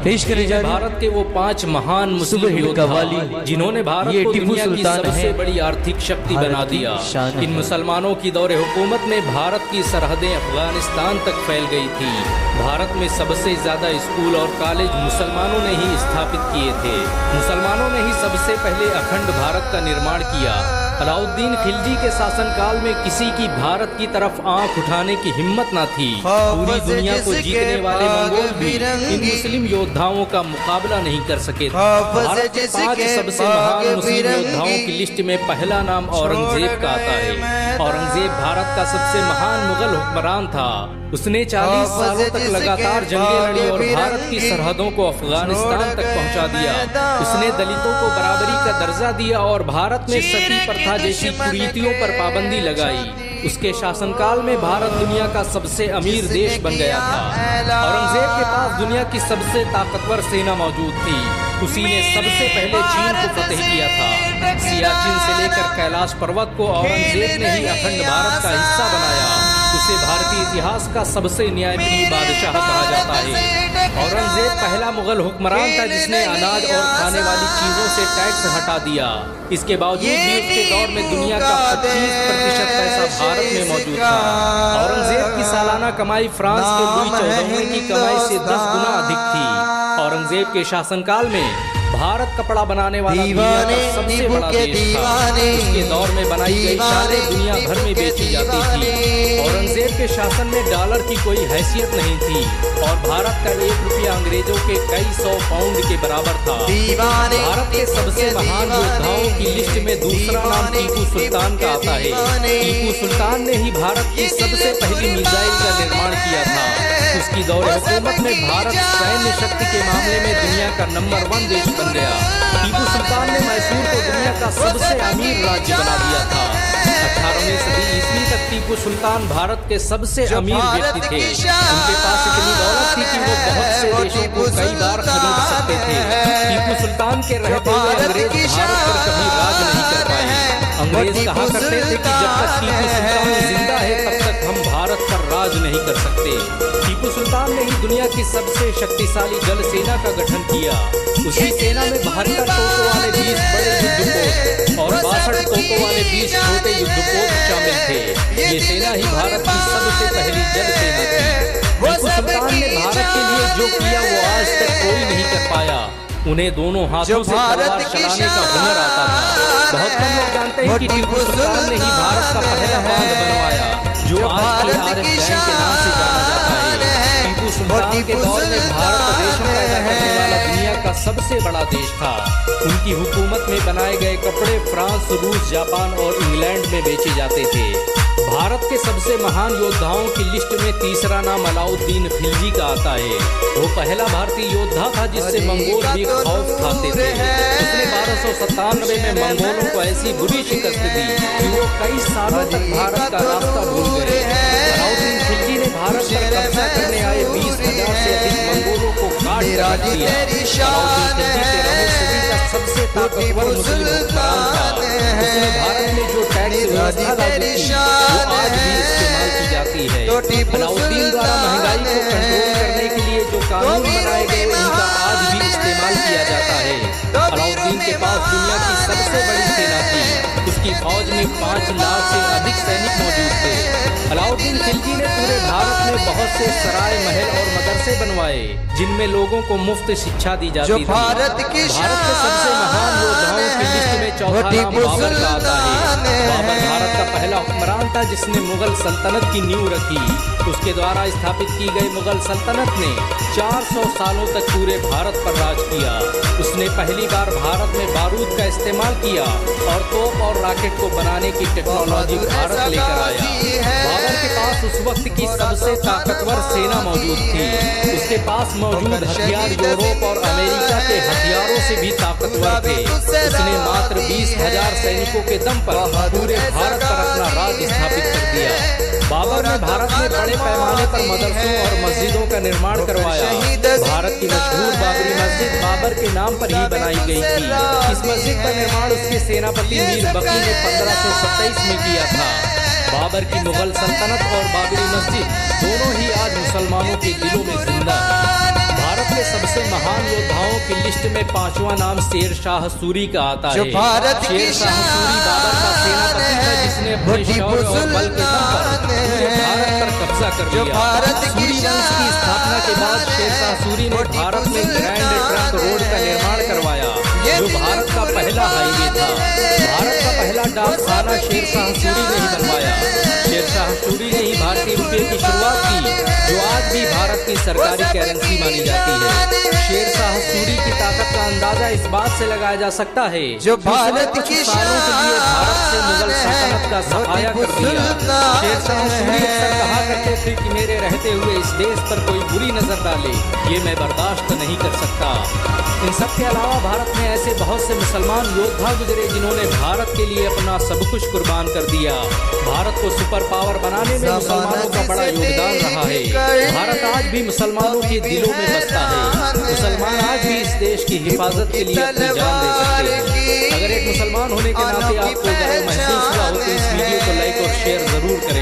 पेश करे जा भारत के वो 5 महान मुस्लिम योद्धा जिन्होंने भारत को दुनिया की सबसे बड़ी आर्थिक शक्ति बना दिया। इन मुसलमानों की दौरे हुकूमत में भारत की सरहदें अफगानिस्तान तक फैल गई थी। भारत में सबसे ज्यादा स्कूल और कॉलेज मुसलमानों ने ही स्थापित किए थे। मुसलमानों ने ही सबसे पहले अखंड भारत का निर्माण किया। अलाउद्दीन खिलजी के शासनकाल में किसी की भारत की तरफ आंख उठाने की हिम्मत न थी। पूरी दुनिया को जीतने वाले मंगोल भी इन मुस्लिम योद्धाओं का मुकाबला नहीं कर सके। भारत के 5 सबसे महान मुस्लिम योद्धाओं की लिस्ट में पहला नाम औरंगजेब का आता है। औरंगजेब भारत का सबसे महान मुगल हुक्मरान था। उसने 40 सालों तक लगातार जंगें लड़ी और भारत की सरहदों को अफगानिस्तान तक पहुंचा दिया। उसने दलितों को बराबरी का दर्जा दिया और भारत में सती प्रथा जैसी कुरीतियों पर पाबंदी लगाई। उसके शासनकाल में भारत दुनिया का सबसे अमीर देश बन गया था। औरंगजेब के पास दुनिया की सबसे ताकतवर सेना मौजूद थी। उसी ने सबसे पहले चीन को फतेह किया था। सियाचिन से लेकर कैलाश पर्वत को औरंगजेब ने ही अखंड भारत का हिस्सा बनाया। उसे भारतीय इतिहास का सबसे न्यायप्रिय बादशाह कहा जाता है। औरंगजेब पहला मुगल हुक्मरान था जिसने अनाज और खाने वाली चीजों से टैक्स हटा दिया। इसके बावजूद भी उसके दौर में दुनिया का 25% पैसा भारत में मौजूद था। औरंगजेब की सालाना कमाई फ्रांस के लुई 14वें की कमाई से 10 गुना अधिक थी। औरंगजेब के शासनकाल में भारत कपड़ा बनाने वाला दुनिया का सबसे बड़ा देश था। उसके दौर में बनाई गई शालें दुनिया भर में बेची जाती थी। औरंगजेब के शासन में डॉलर की कोई हैसियत नहीं थी और भारत का 1 रुपया अंग्रेजों के कई 100 पाउंड के बराबर था। भारत के सबसे महान योद्धाओं की लिस्ट में दूसरा नाम टीपू सुल्तान का आता है। टीपू सुल्तान ने ही भारत की सबसे पहली मिसाइल का निर्माण किया था। उसकी दौरे हुकूमत में भारत सैन्य शक्ति के मामले में दुनिया का नंबर 1 देश बन गया। टीपू सुल्तान ने मैसूर को दुनिया का सबसे अमीर राज्य बना दिया था। 18वीं सदी ईस्वी तक टीपू सुल्तान भारत के सबसे अमीर व्यक्ति थे। उनके पास इतनी दौलत थी कि वो बहुत से देशों को कई बार खरीद सकते थे। टीपू सुल्तान के रहते हुए अंग्रेज भारत पर कभी राज नहीं कर पाए। अंग्रेज कहा करते थे कि जब तक टीपू सुल्तान जिंदा है तब तक हम भारत पर राज नहीं कर सकते। टीपू सुल्तान ने ही दुनिया की सबसे शक्तिशाली जल सेना का गठन किया। उसी सेना में 72 तोपों वाले 20 बड़े युद्धपोत और 62 तोपों वाले 20 छोटे युद्धपोत शामिल थे। ये सेना ही भारत की सबसे पहली जल सेना थी। टीपू सुल्तान ने भारत के लिए जो किया वो आज तक कोई नहीं कर पाया। उन्हें दोनों हाथों से तलवार चलाने का हुनर आता था। बहुत कम लोग जानते हैं कि टीपू सुल्तान ने ही भारत का पहला बांध बनवाया जो आज की आरएफ डैम के नाम से जाना जाता है। टीपू सुल्तान के दौर में भारत रेशम पैदा करने वाला दुनिया का सबसे बड़ा देश था। उनकी हुकूमत में बनाए गए कपड़े फ्रांस, रूस, जापान और इंग्लैंड में बेचे जाते थे। भारत के सबसे महान योद्धाओं की लिस्ट में तीसरा नाम अलाउद्दीन खिलजी का आता है। वो पहला भारतीय योद्धा था जिससे मंगोल भी खौफ खाते थे। उसने 1297 में मंगोलों को ऐसी बुरी शिकस्त दी कि वो कई सालों तक भारत का रास्ता भूल गए। अलाउद्दीन खिलजी ने भारत पर कब्जा करने आए 20,000 से अधिक मंगोलों को काट कर रख दिया। अलाउद्दीन खिलजी 13वीं सदी का सबसे ताकतवर मुस्लिम हुक्मरान था। उसने भारत में जो टैक्स व्यवस्था लागू की वो आज भी इस्तेमाल की जाती है। अलाउद्दीन द्वारा महंगाई को कंट्रोल करने के लिए जो कानून बनाए गए उनका आज भी इस्तेमाल किया जाता है। अलाउद्दीन के पास दुनिया की सबसे बड़ी सेना थी। उसकी फौज में 5 लाख से अधिक सैनिक मौजूद थे। अलाउद्दीन खिलजी ने पूरे भारत में बहुत से सराय, महल और मदरसे बनवाए जिनमें लोगों को मुफ्त शिक्षा दी जाती थी। भारत के सबसे महान योद्धाओं की लिस्ट में चौथा नाम बाबर का आता है। बाबर भारत का पहला हुक्मरान था जिसने मुगल सल्तनत की नींव रखी। उसके द्वारा स्थापित की गई मुगल सल्तनत ने 400 सालों तक पूरे भारत पर राज किया। उसने पहली बार भारत में बारूद का इस्तेमाल किया और तोप और रॉकेट को बनाने की टेक्नोलॉजी भारत लेकर आया। बाबर के पास उस वक्त की सबसे ताकतवर सेना मौजूद थी। उसके पास मौजूद हथियार यूरोप और अमेरिका के हथियारों से भी ताकतवर थे। उसने मात्र 20,000 सैनिकों के दम पर पूरे भारत पर अपना राज स्थापित कर दिया। बाबर ने भारत में बड़े पैमाने पर मदरसों और मस्जिदों का निर्माण करवाया। भारत की मशहूर बाबरी मस्जिद बाबर के नाम पर ही बनाई गई थी। इस मस्जिद का निर्माण उसके सेनापति मीर बकी ने 1527 में किया था। बाबर की मुगल सल्तनत और बाबरी मस्जिद दोनों ही आज मुसलमानों के दिलों में जिंदा है। भारत के सबसे महान योद्धाओं की लिस्ट में 5वां नाम शेर शाह सूरी का आता है। शेर शाह सूरी बाबर का सेनापति था जिसने अपने शौर्य और बल के दम पर पूरे भारत पर कब्जा कर लिया। सूरी वंश की स्थापना के बाद शेर शाह सूरी ने भारत में ग्रैंड ट्रंक रोड का निर्माण करवाया, जो भारत का पहला हाईवे था। भारत का पहला डाकखाना शेर शाह सूरी ने ही बनवाया। शेर शाह सूरी ने ही भारतीय रुपये की शुरुआत की, जो आज भी भारत की सरकारी करेंसी मानी जाती है। शेर शाह सूरी की ताकत का अंदाजा इस बात से लगाया जा सकता है जो भारत की सालों के लिए भारत से मुगल सल्तनत का सफाया कर दिया। शेर शाह सूरी अक्सर कहा करते थे कि मेरे रहते हुए इस देश पर कोई बुरी नजर डाले, ये मैं बर्दाश्त नहीं कर सकता। इन सब के अलावा भारत में ऐसे बहुत से मुसलमान योद्धा गुजरे जिन्होंने भारत के लिए अपना सब कुछ कुर्बान कर दिया। भारत को सुपर पावर बनाने में मुसलमानों का बड़ा योगदान रहा है। भारत आज भी मुसलमानों के दिलों में बसता है। मुसलमान आज भी इस देश की हिफाजत के लिए अपनी जान दे सकते हैं। अगर एक मुसलमान होने के नाते आपको गर्व महसूस हुआ हो तो इस वीडियो को लाइक और शेयर जरूर करें।